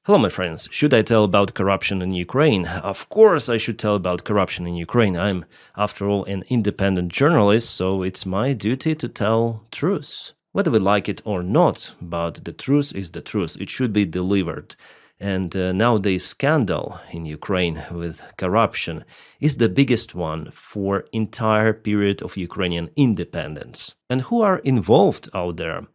Hello, my friends. Should I tell about corruption in Ukraine? Of course, I should tell about corruption in Ukraine. I'm, after all, an independent journalist, so it's my duty to tell truth. Whether we like it or not, but the truth is the truth. It should be delivered. And nowadays, scandal in Ukraine with corruption is the biggest one for entire period of Ukrainian independence. And who are involved out there?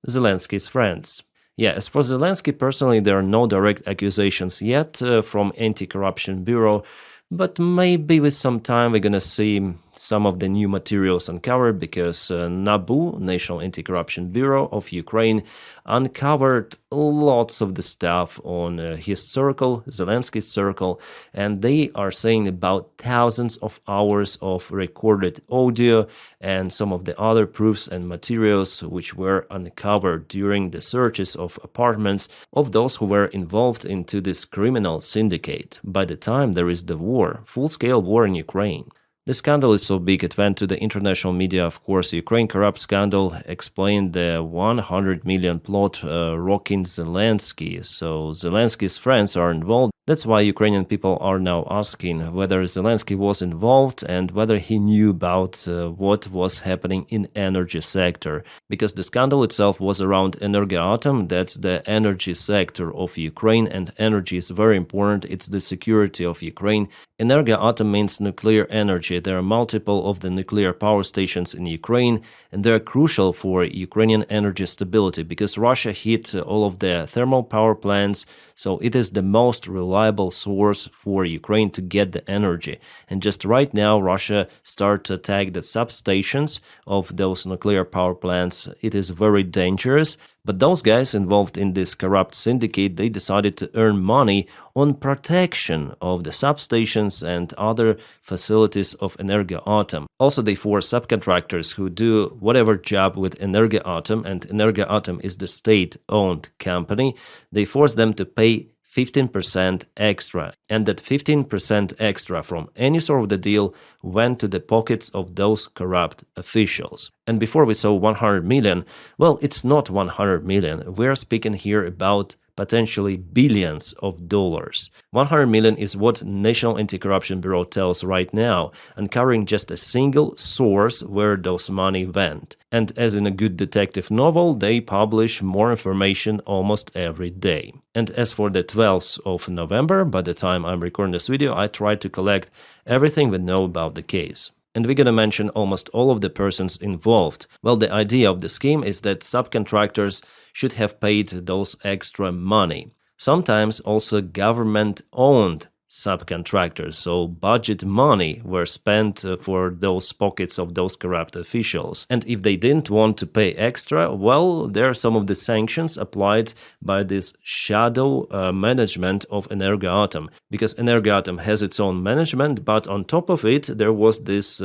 Zelensky's friends. Yeah, as for Zelensky personally, there are no direct accusations yet from Anti-Corruption Bureau, but maybe with some time we're gonna see some of the new materials uncovered because NABU, National Anti-Corruption Bureau of Ukraine, uncovered lots of the stuff on his circle, Zelensky's circle, and they are saying about thousands of hours of recorded audio and some of the other proofs and materials which were uncovered during the searches of apartments of those who were involved into this criminal syndicate by the time there is the war, full-scale war in Ukraine. The scandal is so big it went to the international media. Of course, Ukraine corrupt scandal explained the 100 million plot rocking Zelensky. So Zelensky's friends are involved. That's why Ukrainian people are now asking whether Zelensky was involved and whether he knew about what was happening in energy sector. Because the scandal itself was around Energoatom, that's the energy sector of Ukraine, and energy is very important. It's the security of Ukraine. Energoatom means nuclear energy. There are multiple of the nuclear power stations in Ukraine, and they're crucial for Ukrainian energy stability because Russia hit all of the thermal power plants, so it is the most reliable source for Ukraine to get the energy. And just right now, Russia started to attack the substations of those nuclear power plants. It is very dangerous. But those guys involved in this corrupt syndicate, they decided to earn money on protection of the substations and other facilities of Energoatom. Also, they force subcontractors who do whatever job with Energoatom, and Energoatom is the state-owned company, they force them to pay 15% extra, and that 15% extra from any sort of the deal went to the pockets of those corrupt officials. And before we saw 100 million, well, it's not 100 million. We're speaking here about potentially billions of dollars. 100 million is what National Anti-Corruption Bureau tells right now, uncovering just a single source where those money went. And as in a good detective novel, they publish more information almost every day. And as for the 12th of November, by the time I'm recording this video, I tried to collect everything we know about the case. And we're gonna mention almost all of the persons involved. Well, the idea of the scheme is that subcontractors should have paid those extra money. Sometimes also government-owned subcontractors, so budget money were spent for those pockets of those corrupt officials. And if they didn't want to pay extra, well, there are some of the sanctions applied by this shadow management of Energoatom, because Energoatom has its own management, but on top of it, there was this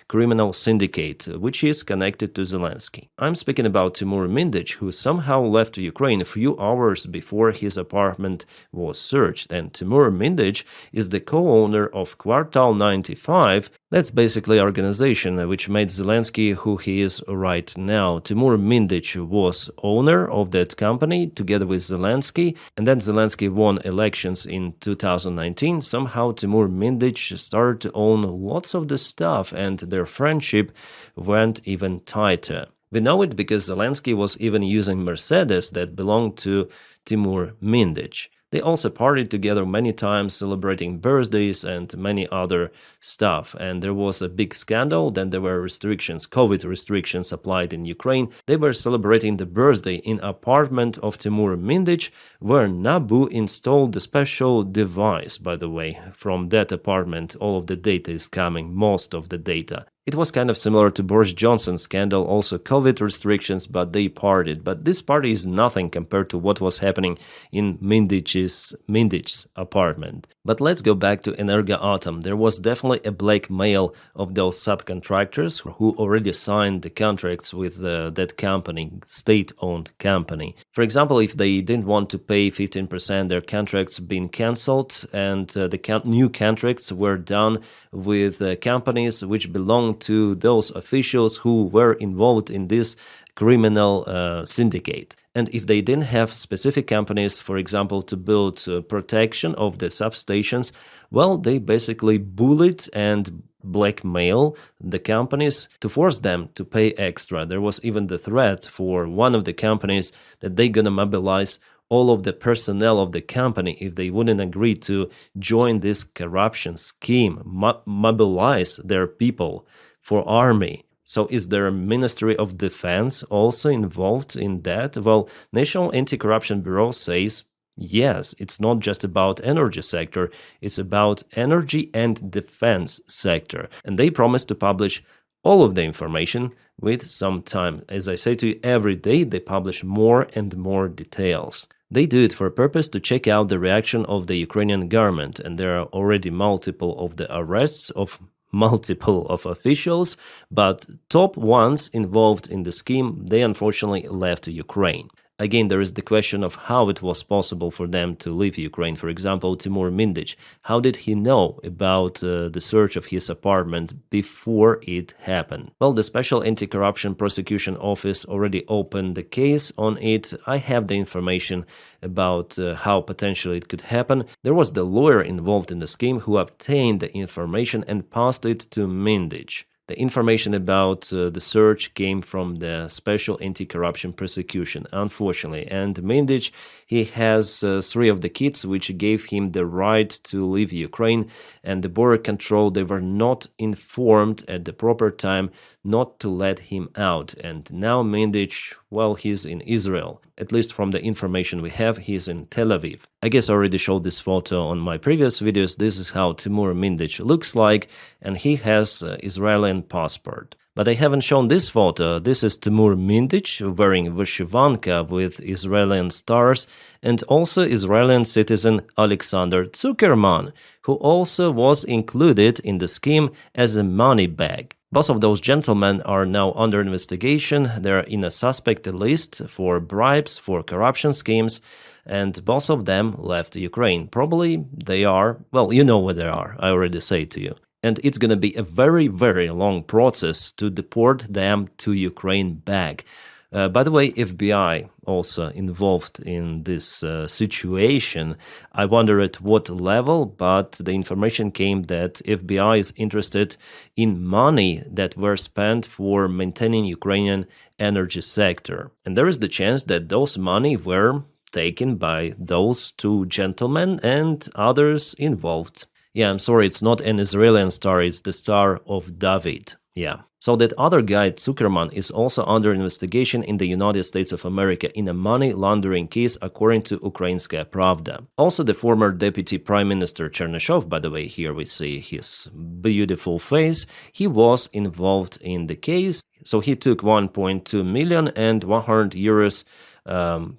criminal syndicate, which is connected to Zelensky. I'm speaking about Timur Mindich, who somehow left Ukraine a few hours before his apartment was searched, and Timur Mindich is the co-owner of Quartal 95. That's basically an organization which made Zelensky who he is right now. Timur Mindich was owner of that company together with Zelensky, and then Zelensky won elections in 2019. Somehow Timur Mindich started to own lots of the stuff, and their friendship went even tighter. We know it because Zelensky was even using Mercedes that belonged to Timur Mindich. They also partied together many times, celebrating birthdays and many other stuff. And there was a big scandal. Then there were restrictions, COVID restrictions applied in Ukraine. They were celebrating the birthday in apartment of Timur Mindich, where NABU installed the special device, by the way. From that apartment, all of the data is coming, most of the data. It was kind of similar to Boris Johnson's scandal, also COVID restrictions, but they partied. But this party is nothing compared to what was happening in Mindich's apartment. But let's go back to Energoatom. There was definitely a blackmail of those subcontractors who already signed the contracts with that company, state-owned company. For example, if they didn't want to pay 15%, their contracts been cancelled, and the new contracts were done with companies which belonged belong to those officials who were involved in this criminal syndicate. And if they didn't have specific companies, for example, to build protection of the substations, well, they basically bullied and blackmail the companies to force them to pay extra. There was even the threat for one of the companies that they're gonna mobilize all of the personnel of the company if they wouldn't agree to join this corruption scheme, mobilize their people for army. So is there a Ministry of Defense also involved in that? Well, National Anti-Corruption Bureau says yes, it's not just about energy sector, it's about energy and defense sector. And they promise to publish all of the information with some time. As I say to you, every day they publish more and more details. They do it for a purpose to check out the reaction of the Ukrainian government, and there are already multiple of the arrests of multiple of officials, but top ones involved in the scheme, they unfortunately left Ukraine. Again, there is the question of how it was possible for them to leave Ukraine. For example, Timur Mindich, how did he know about the search of his apartment before it happened? Well, the Special Anti-Corruption Prosecution Office already opened the case on it. I have the information about how potentially it could happen. There was the lawyer involved in the scheme who obtained the information and passed it to Mindich. The information about the search came from the Special Anti-Corruption Prosecution, unfortunately. And Mindich, he has 3 of the kids, which gave him the right to leave Ukraine. And the border control, they were not informed at the proper time not to let him out. And now Mindich, well, he's in Israel. At least from the information we have, he's in Tel Aviv. I guess I already showed this photo on my previous videos. This is how Timur Mindich looks like, and he has Israeli passport. But I haven't shown this photo. This is Timur Mindich wearing vyshyvanka with Israeli stars, and also Israeli citizen Alexander Zuckerman, who also was included in the scheme as a money bag. Both of those gentlemen are now under investigation. They're in a suspect list for bribes, for corruption schemes, and both of them left Ukraine. Probably they are, well, you know where they are, I already say to you. And it's going to be a very, very long process to deport them to Ukraine back. By the way, FBI also involved in this situation. I wonder at what level, but the information came that FBI is interested in money that were spent for maintaining Ukrainian energy sector. And there is the chance that those money were taken by those 2 gentlemen and others involved. Yeah, I'm sorry, it's not an Israeli star, it's the Star of David. Yeah. So that other guy, Zuckerman, is also under investigation in the United States of America in a money laundering case, according to Ukrainskaya Pravda. Also, the former Deputy Prime Minister Chernyshov, by the way, here we see his beautiful face, he was involved in the case. So he took 1.2 million and 100 euros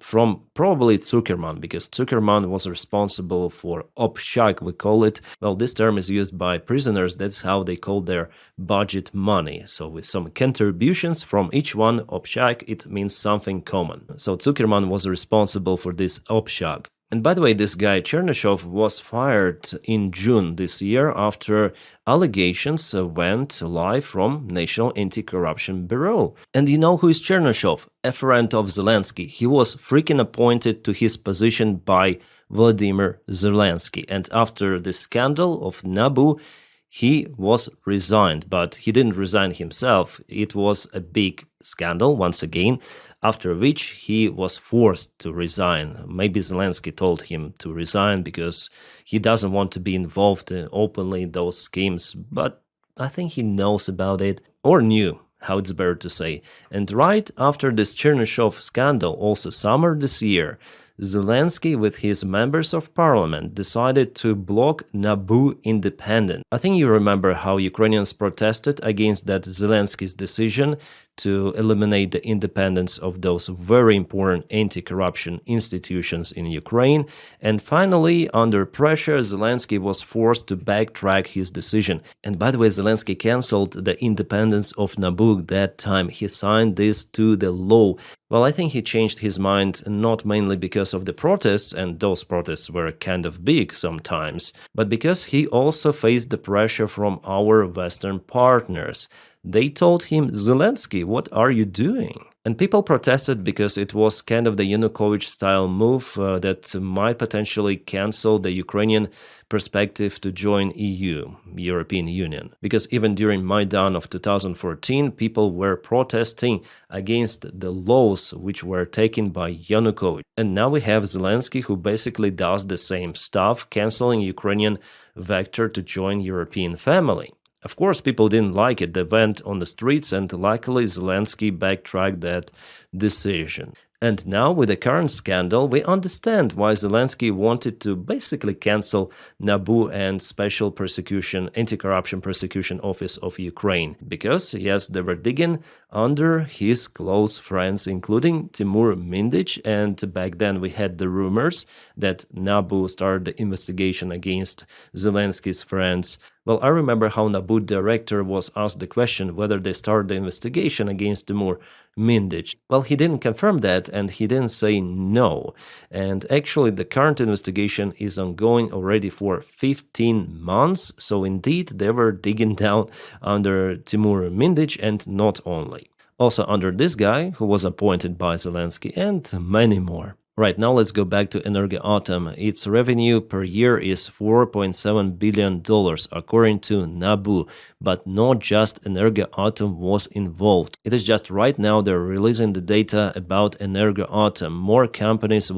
from probably Zuckerman, because Zuckerman was responsible for obshak, we call it. Well, this term is used by prisoners, that's how they call their budget money. So with some contributions from each one, obshak, it means something common. So Zuckerman was responsible for this obshak. And by the way, this guy Chernyshov was fired in June this year after allegations went live from National Anti-Corruption Bureau. And you know who is Chernyshov? A friend of Zelensky. He was freaking appointed to his position by Vladimir Zelensky. And after the scandal of Nabu, he was resigned, but he didn't resign himself. It was a big scandal, once again, after which he was forced to resign. Maybe Zelensky told him to resign because he doesn't want to be involved openly in those schemes, but I think he knows about it, or knew, how it's better to say. And right after this Chernyshov scandal, also summer this year, Zelensky with his members of parliament decided to block Nabu independent. I think you remember how Ukrainians protested against that Zelensky's decision to eliminate the independence of those very important anti-corruption institutions in Ukraine. And finally, under pressure, Zelensky was forced to backtrack his decision. And by the way, Zelensky canceled the independence of Naboo that time. He signed this to the law. Well, I think he changed his mind not mainly because of the protests, and those protests were kind of big sometimes, but because he also faced the pressure from our Western partners. They told him, Zelensky, what are you doing? And people protested because it was kind of the Yanukovych-style move that might potentially cancel the Ukrainian perspective to join EU, European Union. Because even during Maidan of 2014, people were protesting against the laws which were taken by Yanukovych. And now we have Zelensky, who basically does the same stuff, canceling Ukrainian vector to join European family. Of course, people didn't like it. They went on the streets, and luckily Zelensky backtracked that decision. And now, with the current scandal, we understand why Zelensky wanted to basically cancel NABU and Special Prosecution, Anti-Corruption Prosecution Office of Ukraine. Because, yes, they were digging under his close friends, including Timur Mindich, and back then we had the rumors that NABU started the investigation against Zelensky's friends. Well, I remember how NABU director was asked the question whether they started the investigation against Timur Mindich. Well, he didn't confirm that, and he didn't say no. And actually, the current investigation is ongoing already for 15 months. So indeed, they were digging down under Timur Mindich, and not only. Also under this guy, who was appointed by Zelensky, and many more. Right, now let's go back to Energoatom. Its revenue per year is $4.7 billion, according to NABU. But not just Energoatom was involved. It is just right now they're releasing the data about Energoatom. More companies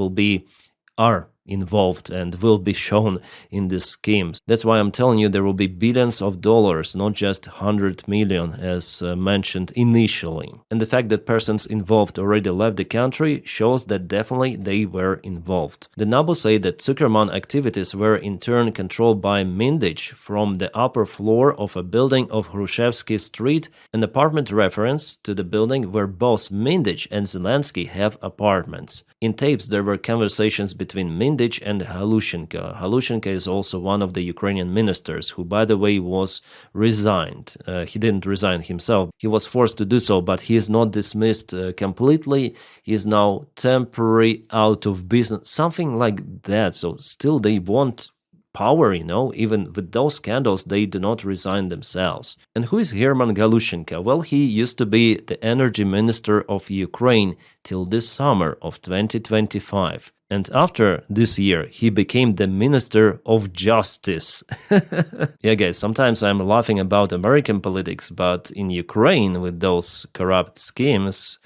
are involved and will be shown in these schemes. That's why I'm telling you there will be billions of dollars, not just 100 million as mentioned initially. And the fact that persons involved already left the country shows that definitely they were involved. The NABU say that Zuckerman activities were in turn controlled by Mindich from the upper floor of a building of Hrushevsky Street, an apartment reference to the building where both Mindich and Zelensky have apartments. In tapes there were conversations between Mindich and Halushenko. Halushenko is also one of the Ukrainian ministers, who, by the way, was resigned. He didn't resign himself. He was forced to do so, but he is not dismissed completely. He is now temporarily out of business, something like that. So still they want power, even with those scandals, they do not resign themselves. And who is Herman Galushenko? Well, he used to be the energy minister of Ukraine till this summer of 2025. And after this year, he became the Minister of Justice. Yeah, guys, sometimes I'm laughing about American politics, but in Ukraine, with those corrupt schemes,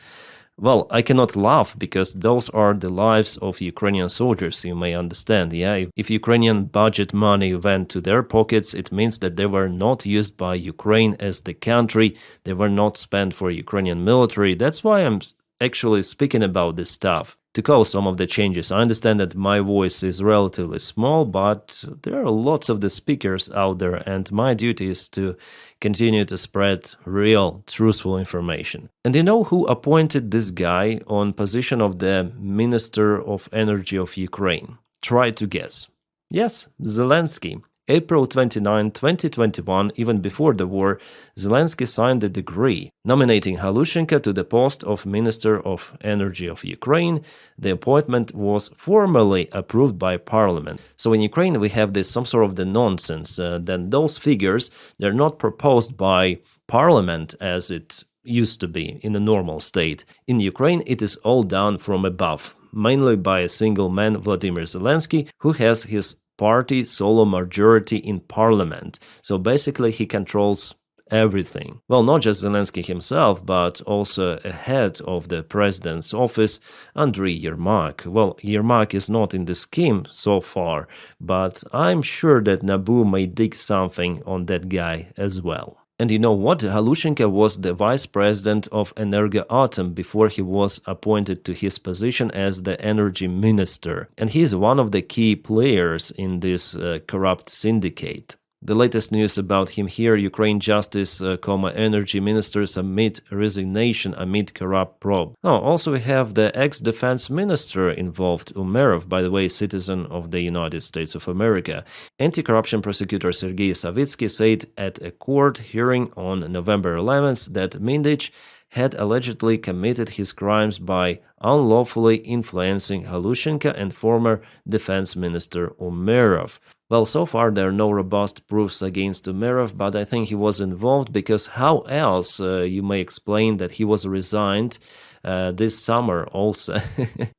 well, I cannot laugh because those are the lives of Ukrainian soldiers, you may understand, yeah? If Ukrainian budget money went to their pockets, it means that they were not used by Ukraine as the country, they were not spent for Ukrainian military. That's why I'm actually speaking about this stuff. To cause some of the changes, I understand that my voice is relatively small, but there are lots of the speakers out there, and my duty is to continue to spread real, truthful information. And you know who appointed this guy on position of the Minister of Energy of Ukraine? Try to guess. Yes, Zelensky. April 29, 2021, even before the war, Zelensky signed a decree nominating Halushenko to the post of Minister of Energy of Ukraine. The appointment was formally approved by parliament. So in Ukraine we have this some sort of the nonsense. Then those figures, they're not proposed by parliament as it used to be in a normal state. In Ukraine it is all done from above, mainly by a single man, Vladimir Zelensky, who has his party solo majority in parliament. So basically he controls everything. Well, not just Zelensky himself, but also a head of the president's office, Andriy Yermak. Well, Yermak is not in the scheme so far, but I'm sure that NABU may dig something on that guy as well. And you know what? Halushenko was the vice president of Energoatom before he was appointed to his position as the energy minister. And he is one of the key players in this corrupt syndicate. The latest news about him here: Ukraine Justice, Energy Minister submit resignation amid corrupt probe. Oh, also we have the ex-defense minister involved, Umerov, by the way, citizen of the United States of America. Anti-corruption prosecutor Sergei Savitsky said at a court hearing on November 11th that Mindich had allegedly committed his crimes by unlawfully influencing Halushenko and former defense minister Umerov. Well, so far there are no robust proofs against Umerov, but I think he was involved because how else you may explain that he was resigned this summer also.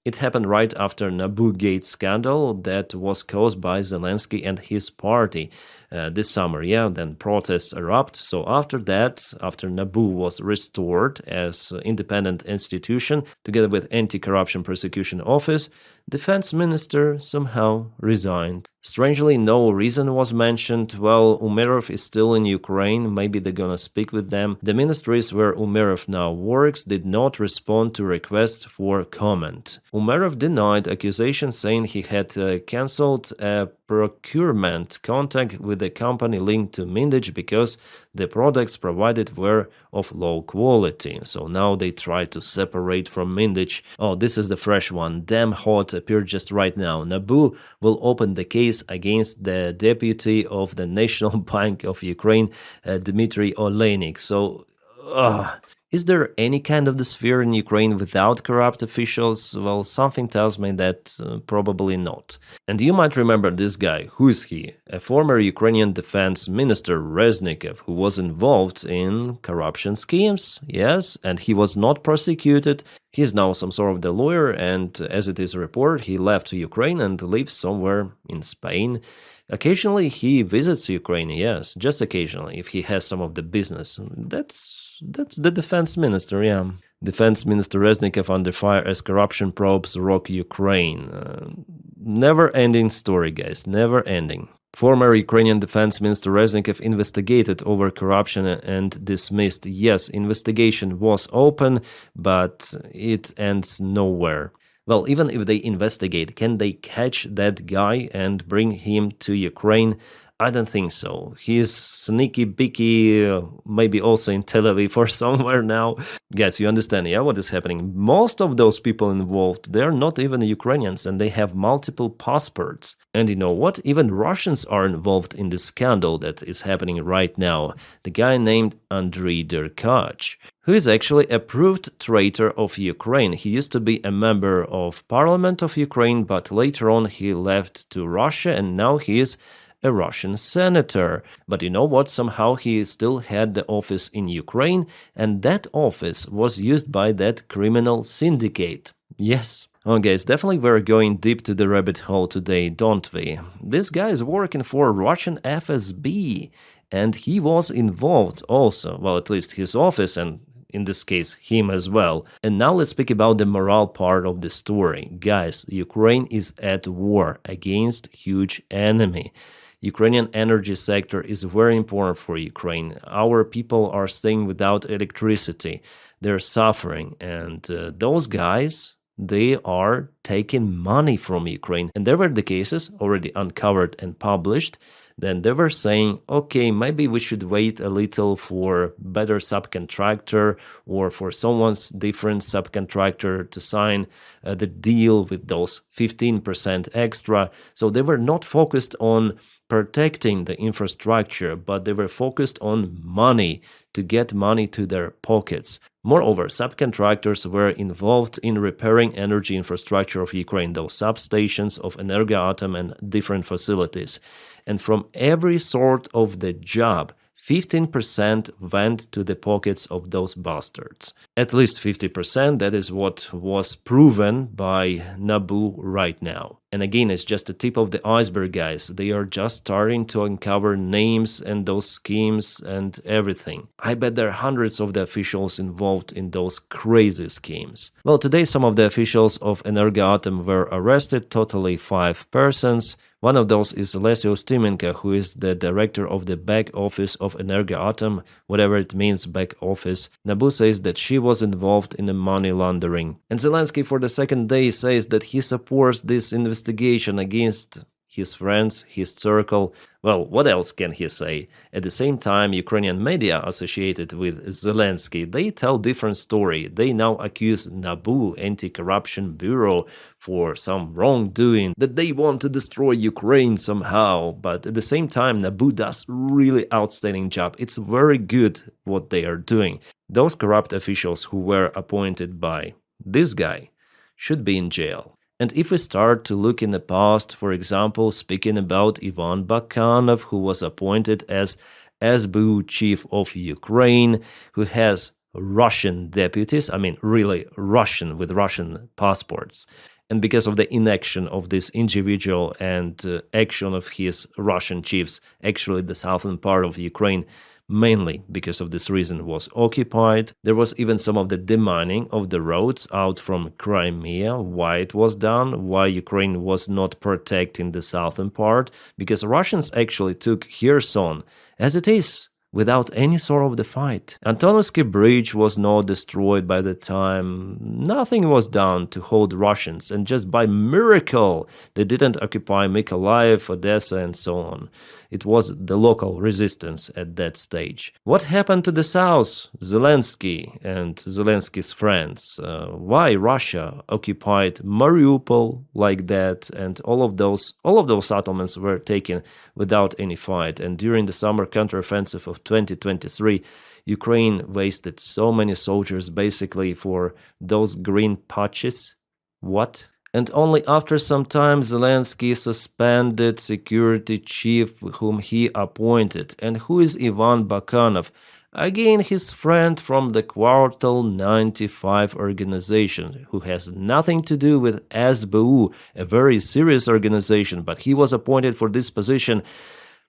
It happened right after Naboo Gate scandal that was caused by Zelensky and his party this summer. Yeah, then protests erupt. So after that, after Naboo was restored as independent institution together with Anti-Corruption Prosecution Office, defense minister somehow resigned. Strangely, no reason was mentioned. Well, Umerov is still in Ukraine. Maybe they're gonna speak with them. The ministries where Umerov now works did not respond to requests for comment. Umerov denied accusations, saying he had cancelled a procurement contact with a company linked to Mindich because the products provided were of low quality. So now they try to separate from Mindich. Oh, this is the fresh one. Damn hot, appeared just right now. Naboo will open the case against the deputy of the National Bank of Ukraine, Dmitry Olenik. So, is there any kind of the sphere in Ukraine without corrupt officials? Well, something tells me that probably not. And you might remember this guy. Who is he? A former Ukrainian defense minister, Reznikov, who was involved in corruption schemes. Yes, and he was not prosecuted. He's now some sort of the lawyer, and as it is reported, he left Ukraine and lives somewhere in Spain. Occasionally he visits Ukraine, yes, just occasionally, if he has some of the business. That's the defense minister, yeah. Defense Minister Reznikov under fire as corruption probes rock Ukraine. Never-ending story, guys, never-ending. Former Ukrainian Defense Minister Reznikov investigated over corruption and dismissed. Yes, investigation was open, but it ends nowhere. Well, even if they investigate, can they catch that guy and bring him to Ukraine? I don't think so. He's sneaky beaky, maybe also in Tel Aviv or somewhere now. Guys, you understand, yeah, what is happening? Most of those people involved, they're not even Ukrainians and they have multiple passports. And you know what? Even Russians are involved in this scandal that is happening right now. The guy named Andriy Derkach, who is actually a proved traitor of Ukraine. He used to be a member of Parliament of Ukraine, but later on he left to Russia and now he is a Russian senator. But you know what? Somehow he still had the office in Ukraine, and that office was used by that criminal syndicate. Yes. Okay, it's definitely we're going deep to the rabbit hole today, don't we? This guy is working for Russian FSB, and he was involved also, well, at least his office, and in this case, him as well. And now let's speak about the moral part of the story. Guys, Ukraine is at war against huge enemy. Ukrainian energy sector is very important for Ukraine. Our people are staying without electricity. They're suffering. And those guys, they are taking money from Ukraine. And there were the cases already uncovered and published. Then they were saying, okay, maybe we should wait a little for better subcontractor or for someone's different subcontractor to sign the deal with those 15% extra. So they were not focused on protecting the infrastructure, but they were focused on money, to get money to their pockets. Moreover, subcontractors were involved in repairing energy infrastructure of Ukraine, those substations of Energoatom and different facilities. And from every sort of the job, 15% went to the pockets of those bastards. At least 50%, that is what was proven by Naboo right now. And again, it's just the tip of the iceberg, guys. They are just starting to uncover names and those schemes and everything. I bet there are hundreds of the officials involved in those crazy schemes. Well, today some of the officials of Energoatom were arrested, totally 5 persons. One of those is Lesio Stimenko, who is the director of the back office of Energoatom, whatever it means, back office. Naboo says that she was involved in the money laundering. And Zelensky for the second day says that he supports this investigation against his friends, his circle. Well, what else can he say? At the same time, Ukrainian media associated with Zelensky, they tell different story. They now accuse NABU, Anti-Corruption Bureau, for some wrongdoing, that they want to destroy Ukraine somehow. But at the same time, NABU does really outstanding job. It's very good what they are doing. Those corrupt officials who were appointed by this guy should be in jail. And if we start to look in the past, for example, speaking about Ivan Bakanov, who was appointed as SBU chief of Ukraine, who has Russian deputies, I mean really Russian with Russian passports. And because of the inaction of this individual and action of his Russian chiefs, actually the southern part of Ukraine, mainly because of this reason, was occupied. There was even some of the demining of the roads out from Crimea. Why it was done, why Ukraine was not protecting the southern part, because Russians actually took Kherson as it is, without any sort of the fight. Antonovsky Bridge was not destroyed by the time. Nothing was done to hold Russians, and just by miracle they didn't occupy Mykolaiv, Odessa, and so on. It was the local resistance at that stage. What happened to the south? Zelensky and Zelensky's friends. Why Russia occupied Mariupol like that, and all of those settlements were taken without any fight. And during the summer counteroffensive of 2023, Ukraine wasted so many soldiers basically for those green patches. What? And only after some time Zelensky suspended security chief whom he appointed. And who is Ivan Bakanov? Again, his friend from the Quartal 95 organization, who has nothing to do with SBU, a very serious organization, but he was appointed for this position.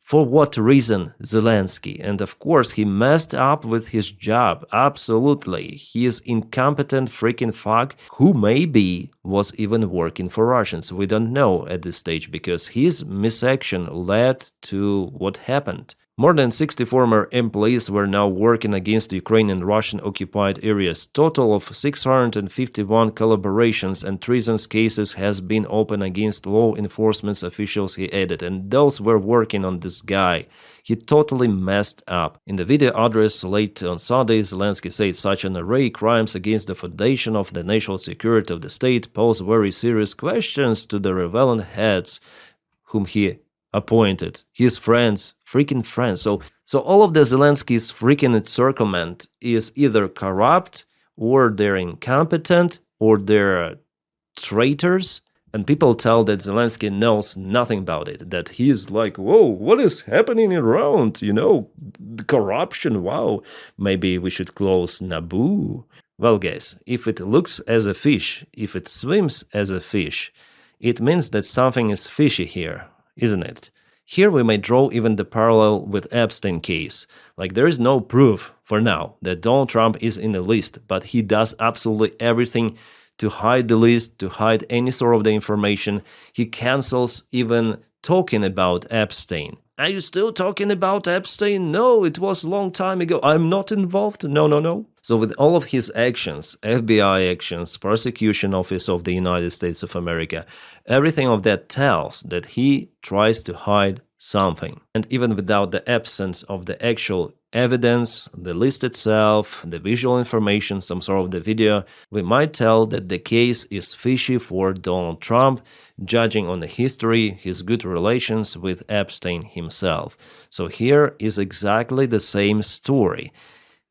For what reason? Zelensky. And of course, he messed up with his job. Absolutely. He is incompetent freaking fuck who maybe was even working for Russians. We don't know at this stage because his misaction led to what happened. More than 60 former employees were now working against Ukrainian Russian-occupied areas. Total of 651 collaborations and treasons cases has been opened against law enforcement officials, he added, and those were working on this guy. He totally messed up. In the video address late on Sunday, Zelensky said such an array of crimes against the foundation of the national security of the state pose very serious questions to the relevant heads whom he appointed, his friends, freaking friends. So all of the Zelensky's freaking encirclement is either corrupt, or they're incompetent, or they're traitors. And people tell that Zelensky knows nothing about it, that he's like, whoa, what is happening around? The corruption, wow, maybe we should close NABU. Well, guys, if it looks as a fish, if it swims as a fish, it means that something is fishy here, isn't it? Here we may draw even the parallel with Epstein case. Like, there is no proof for now that Donald Trump is in the list, but he does absolutely everything to hide the list, to hide any sort of the information. He cancels even talking about Epstein. Are you still talking about Epstein? No, it was a long time ago. I'm not involved. No. So with all of his actions, FBI actions, prosecution office of the United States of America, everything of that tells that he tries to hide something. And even without the absence of the actual evidence, the list itself, the visual information, some sort of the video, we might tell that the case is fishy for Donald Trump, judging on the history, his good relations with Epstein himself. So here is exactly the same story.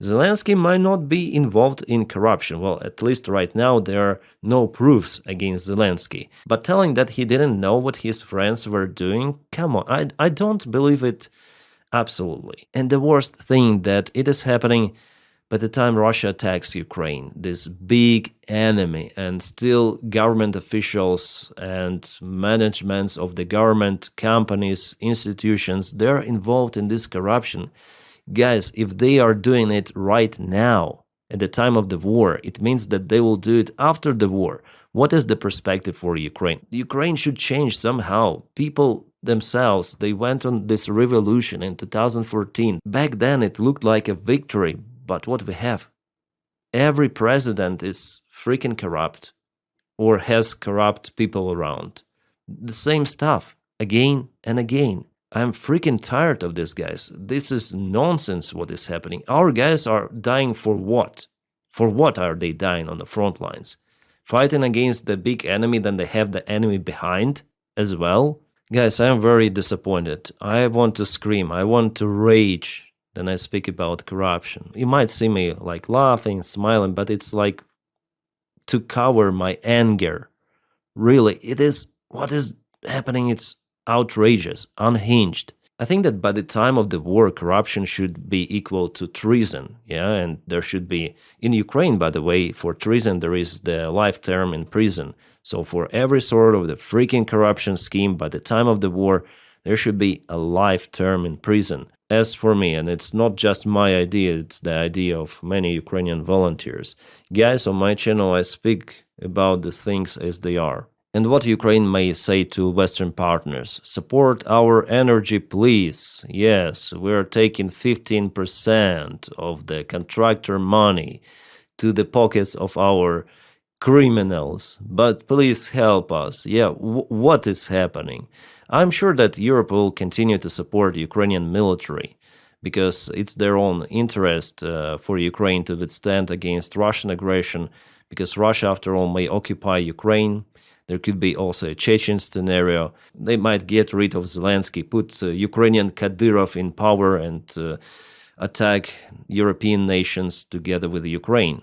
Zelensky might not be involved in corruption. Well, at least right now there are no proofs against Zelensky. But telling that he didn't know what his friends were doing, come on, I don't believe it absolutely. And the worst thing that it is happening by the time Russia attacks Ukraine, this big enemy, and still government officials and managements of the government, companies, institutions, they're involved in this corruption. Guys, if they are doing it right now, at the time of the war, it means that they will do it after the war. What is the perspective for Ukraine? Ukraine should change somehow. People themselves, they went on this revolution in 2014. Back then it looked like a victory, but what we have? Every president is freaking corrupt or has corrupt people around. The same stuff. again and again. I'm freaking tired of this, guys. This is nonsense what is happening. Our guys are dying for what? For what are they dying on the front lines? Fighting against the big enemy, then they have the enemy behind as well? Guys, I'm very disappointed. I want to scream. I want to rage. Then I speak about corruption. You might see me like laughing, smiling, but it's like to cover my anger. Really, it is what is happening. It's outrageous, unhinged. I think that by the time of the war, corruption should be equal to treason. Yeah, and there should be, in Ukraine, by the way, for treason, there is the life term in prison. So for every sort of the freaking corruption scheme, by the time of the war, there should be a life term in prison. As for me, and it's not just my idea, it's the idea of many Ukrainian volunteers. Guys, on my channel, I speak about the things as they are. And what Ukraine may say to Western partners: support our energy, please. Yes, we're taking 15% of the contractor money to the pockets of our criminals, but please help us. Yeah, what is happening? I'm sure that Europe will continue to support Ukrainian military because it's their own interest for Ukraine to withstand against Russian aggression, because Russia, after all, may occupy Ukraine. There could be also a Chechen scenario. They might get rid of Zelensky, put Ukrainian Kadyrov in power, and attack European nations together with Ukraine.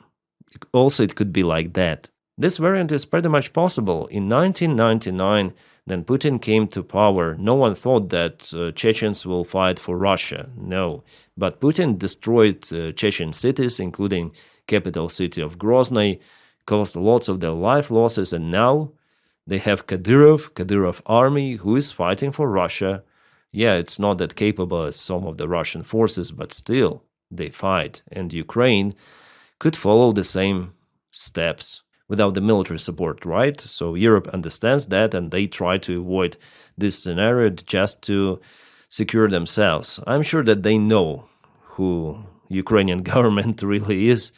Also, it could be like that. This variant is pretty much possible. In 1999, then Putin came to power. No one thought that Chechens will fight for Russia. No. But Putin destroyed Chechen cities, including capital city of Grozny, caused lots of their life losses, and now they have Kadyrov army, who is fighting for Russia. Yeah, it's not that capable as some of the Russian forces, but still, they fight. And Ukraine could follow the same steps without the military support, right? So Europe understands that, and they try to avoid this scenario just to secure themselves. I'm sure that they know who Ukrainian government really is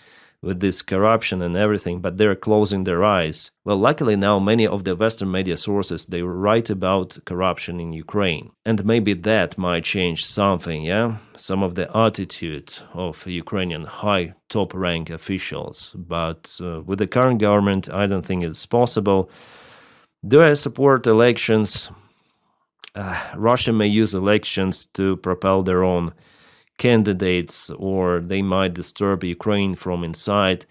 with this corruption and everything, but they're closing their eyes. Well, luckily now many of the Western media sources, they write about corruption in Ukraine. And maybe that might change something, yeah? Some of the attitude of Ukrainian high top-rank officials. But with the current government, I don't think it's possible. Do I support elections? Russia may use elections to propel their own candidates, or they might disturb Ukraine from inside.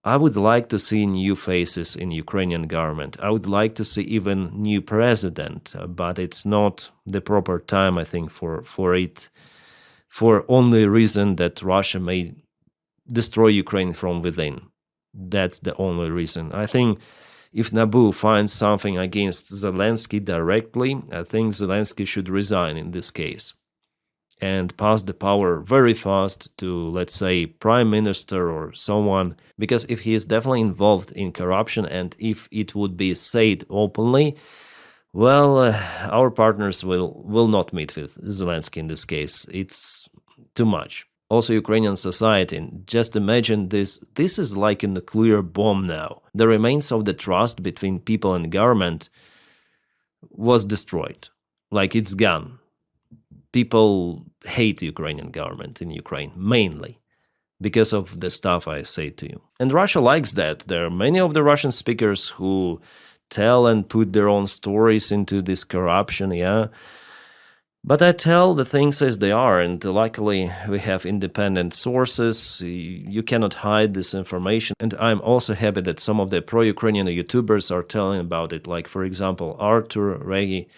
I would like to see new faces in Ukrainian government. I would like to see even new president, but it's not the proper time, I think, for it, for only reason that Russia may destroy Ukraine from within. That's the only reason. I think if Nabu finds something against Zelensky directly, I think Zelensky should resign in this case and pass the power very fast to, let's say, prime minister or someone, because if he is definitely involved in corruption and if it would be said openly, well, our partners will not meet with Zelensky in this case. It's too much. Also, Ukrainian society, just imagine this. This is like a nuclear bomb now. The remains of the trust between people and government was destroyed. Like it's gone. People hate the Ukrainian government in Ukraine, mainly because of the stuff I say to you. And Russia likes that. There are many of the Russian speakers who tell and put their own stories into this corruption, yeah. But I tell the things as they are, and luckily we have independent sources. You cannot hide this information. And I'm also happy that some of the pro-Ukrainian YouTubers are telling about it. Like, for example, Artur Regi.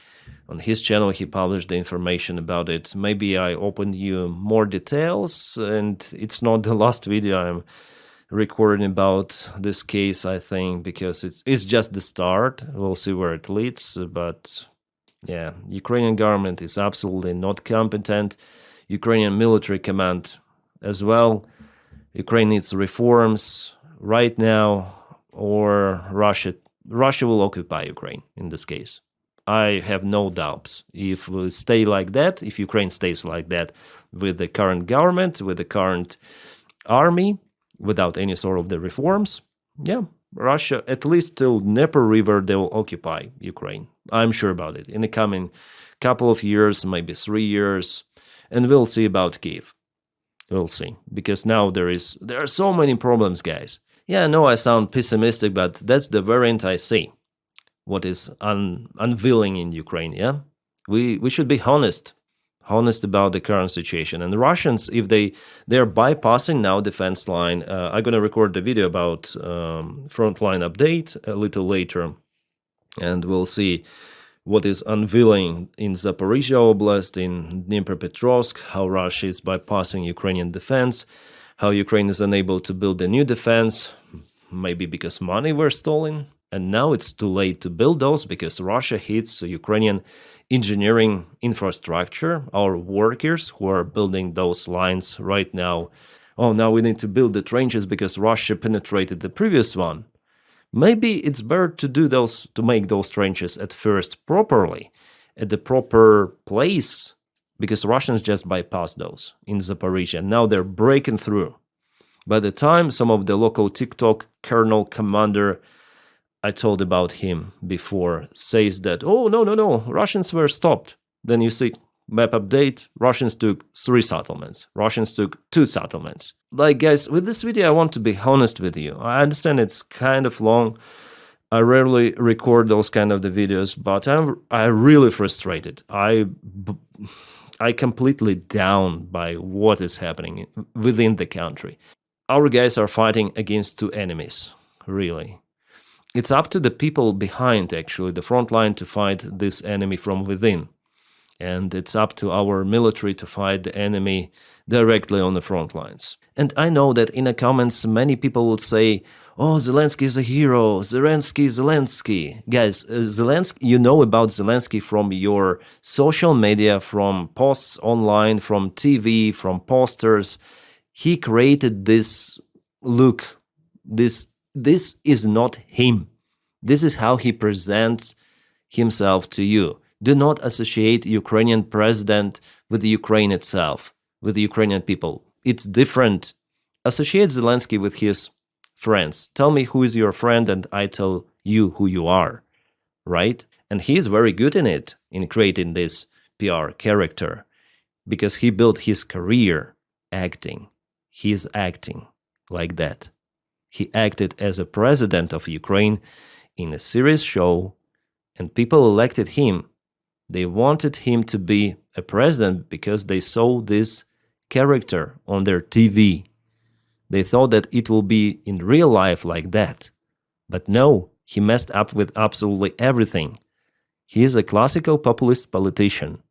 On his channel, he published the information about it. Maybe I opened you more details, and it's not the last video I'm recording about this case, I think, because it's just the start. We'll see where it leads, but yeah, Ukrainian government is absolutely not competent. Ukrainian military command as well. Ukraine needs reforms right now, or Russia will occupy Ukraine in this case. I have no doubts. If we stay like that, if Ukraine stays like that with the current government, with the current army, without any sort of the reforms, yeah, Russia, at least till Dnieper River, they will occupy Ukraine. I'm sure about it. In the coming couple of years, maybe 3 years, and we'll see about Kiev. We'll see, because now there are so many problems, guys. Yeah, I know I sound pessimistic, but that's the variant I see. What is unveiling in Ukraine? Yeah, we should be honest about the current situation. And the Russians, if they're bypassing now defense line, I'm gonna record the video about frontline update a little later, and we'll see what is unveiling in Zaporizhia Oblast, in Dnipropetrovsk, how Russia is bypassing Ukrainian defense, how Ukraine is unable to build a new defense, maybe because money were stolen, and now it's too late to build those because Russia hits Ukrainian engineering infrastructure, our workers who are building those lines right now. Oh, now we need to build the trenches because Russia penetrated the previous one. Maybe it's better to make those trenches at first properly, at the proper place, because Russians just bypassed those in Zaporizhia. Now they're breaking through. By the time some of the local TikTok kernel commander, I told about him before, says that, oh, no, Russians were stopped. Then you see map update, Russians took 3 settlements. Russians took 2 settlements. Like, guys, with this video, I want to be honest with you. I understand it's kind of long. I rarely record those kind of the videos, but I'm really frustrated. I completely down by what is happening within the country. Our guys are fighting against 2 enemies, really. It's up to the people behind, actually, the front line, to fight this enemy from within. And it's up to our military to fight the enemy directly on the front lines. And I know that in the comments, many people would say, oh, Zelensky is a hero, Zelensky. Guys, Zelensky, you know about Zelensky from your social media, from posts online, from TV, from posters. He created this look. This is not him. This is how he presents himself to you. Do not associate Ukrainian president with the Ukraine itself, with the Ukrainian people. It's different. Associate Zelensky with his friends. Tell me who is your friend and I tell you who you are, right? And he's very good in it, in creating this PR character, because he built his career acting. He's acting like that. He acted as a president of Ukraine in a serious show, and people elected him. They wanted him to be a president because they saw this character on their TV. They thought that it will be in real life like that. But no, he messed up with absolutely everything. He is a classical populist politician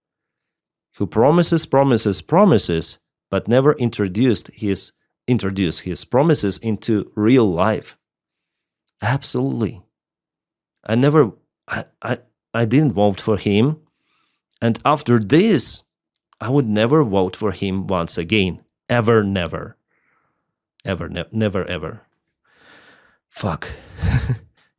who promises, but never introduced his promises into real life. Absolutely. I didn't vote for him. And after this, I would never vote for him once again. Ever, never. Never, ever. Fuck.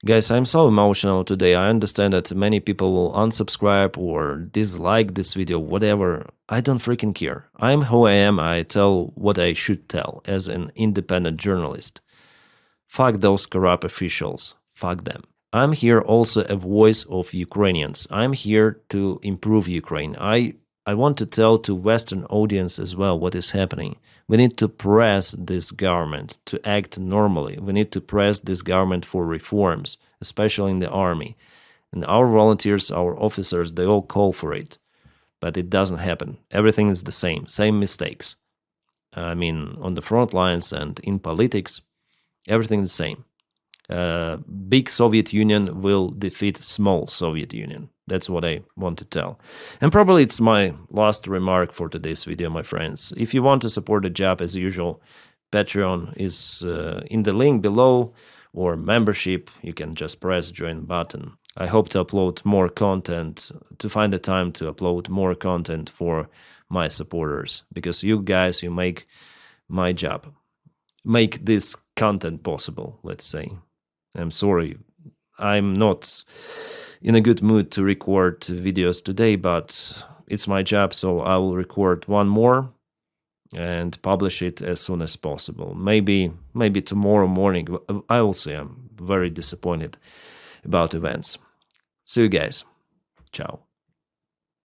Guys, I'm so emotional today. I understand that many people will unsubscribe or dislike this video, whatever. I don't freaking care. I'm who I am. I tell what I should tell as an independent journalist. Fuck those corrupt officials. Fuck them. I'm here also a voice of Ukrainians. I'm here to improve Ukraine. I want to tell to Western audience as well what is happening. We need to press this government to act normally. We need to press this government for reforms, especially in the army. And our volunteers, our officers, they all call for it. But it doesn't happen. Everything is the same mistakes. I mean, on the front lines and in politics, everything is the same. Big Soviet Union will defeat small Soviet Union. That's what I want to tell. And probably it's my last remark for today's video, my friends. If you want to support the job, as usual, Patreon is in the link below, or membership. You can just press join button. I hope to upload more content, to find the time to upload more content for my supporters, because you guys, you make my job, make this content possible, let's say. I'm sorry, I'm not in a good mood to record videos today, but it's my job, so I will record one more and publish it as soon as possible. Maybe tomorrow morning. I will see. I'm very disappointed about events. See you guys. Ciao.